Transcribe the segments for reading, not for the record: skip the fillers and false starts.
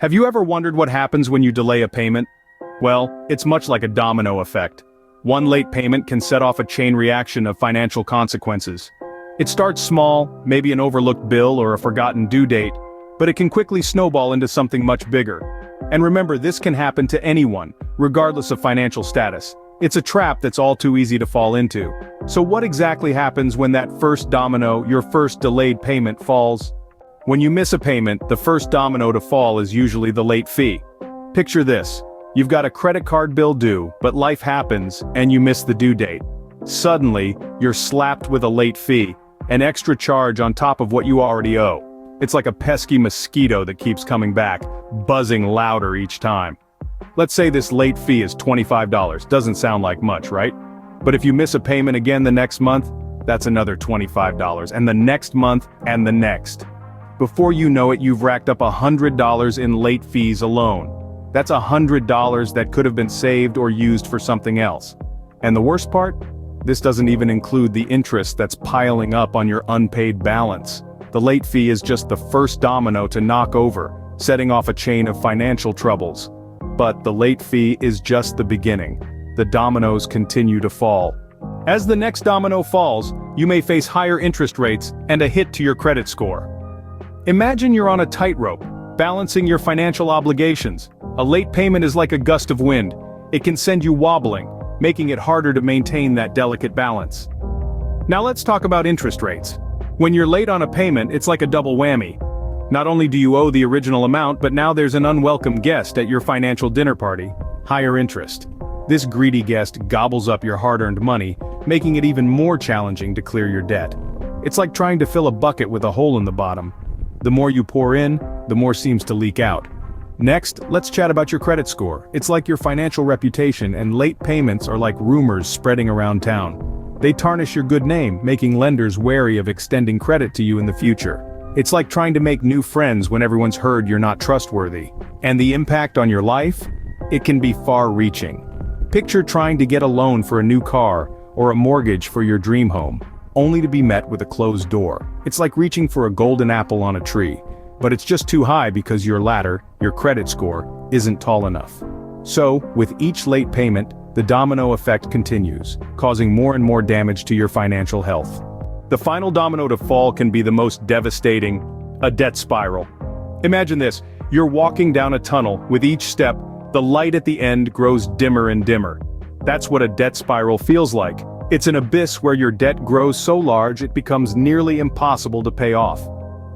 Have you ever wondered what happens when you delay a payment? Well, it's much like a domino effect. One late payment can set off a chain reaction of financial consequences. It starts small, maybe an overlooked bill or a forgotten due date, but it can quickly snowball into something much bigger. And remember, this can happen to anyone, regardless of financial status. It's a trap that's all too easy to fall into. So what exactly happens when that first domino, your first delayed payment, falls? When you miss a payment, the first domino to fall is usually the late fee. Picture this. You've got a credit card bill due, but life happens, and you miss the due date. Suddenly, you're slapped with a late fee, an extra charge on top of what you already owe. It's like a pesky mosquito that keeps coming back, buzzing louder each time. Let's say this late fee is $25. Doesn't sound like much, right? But if you miss a payment again the next month, that's another $25, and the next month, and the next. Before you know it, you've racked up $100 in late fees alone. That's $100 that could have been saved or used for something else. And the worst part? This doesn't even include the interest that's piling up on your unpaid balance. The late fee is just the first domino to knock over, setting off a chain of financial troubles. But the late fee is just the beginning. The dominoes continue to fall. As the next domino falls, you may face higher interest rates and a hit to your credit score. Imagine you're on a tightrope, balancing your financial obligations. A late payment is like a gust of wind. It can send you wobbling, making it harder to maintain that delicate balance. Now let's talk about interest rates. When you're late on a payment, it's like a double whammy. Not only do you owe the original amount, but now there's an unwelcome guest at your financial dinner party: higher interest. This greedy guest gobbles up your hard-earned money, making it even more challenging to clear your debt. It's like trying to fill a bucket with a hole in the bottom. The more you pour in, the more seems to leak out. Next, let's chat about your credit score. It's like your financial reputation, and late payments are like rumors spreading around town. They tarnish your good name, making lenders wary of extending credit to you in the future. It's like trying to make new friends when everyone's heard you're not trustworthy. And the impact on your life? It can be far-reaching. Picture trying to get a loan for a new car or a mortgage for your dream home, only to be met with a closed door. It's like reaching for a golden apple on a tree, but it's just too high because your ladder, your credit score, isn't tall enough. So, with each late payment, the domino effect continues, causing more and more damage to your financial health. The final domino to fall can be the most devastating: a debt spiral. Imagine this: you're walking down a tunnel. With each step, the light at the end grows dimmer and dimmer. That's what a debt spiral feels like. It's an abyss where your debt grows so large it becomes nearly impossible to pay off.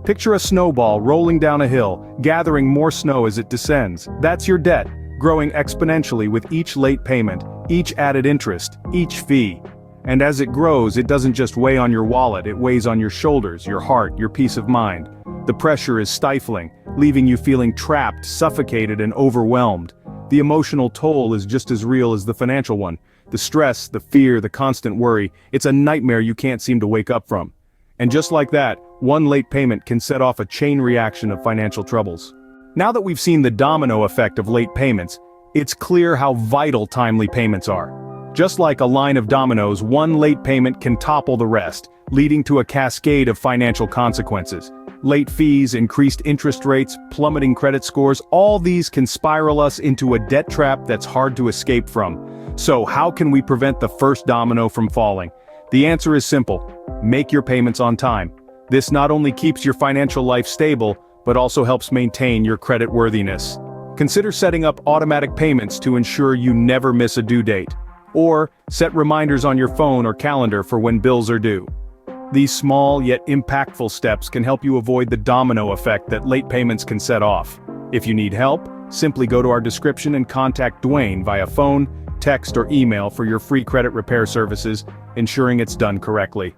Picture a snowball rolling down a hill, gathering more snow as it descends. That's your debt, growing exponentially with each late payment, each added interest, each fee. And as it grows, it doesn't just weigh on your wallet, it weighs on your shoulders, your heart, your peace of mind. The pressure is stifling, leaving you feeling trapped, suffocated, and overwhelmed. The emotional toll is just as real as the financial one. The stress, the fear, the constant worry, it's a nightmare you can't seem to wake up from. And just like that, one late payment can set off a chain reaction of financial troubles. Now that we've seen the domino effect of late payments, it's clear how vital timely payments are. Just like a line of dominoes, one late payment can topple the rest, leading to a cascade of financial consequences. Late fees, increased interest rates, plummeting credit scores, all these can spiral us into a debt trap that's hard to escape from. So how can we prevent the first domino from falling? The answer is simple: make your payments on time. This not only keeps your financial life stable, but also helps maintain your credit worthiness. Consider setting up automatic payments to ensure you never miss a due date. Or set reminders on your phone or calendar for when bills are due. These small yet impactful steps can help you avoid the domino effect that late payments can set off. If you need help, simply go to our description and contact Dwayne via phone, text, or email for your free credit repair services, ensuring it's done correctly.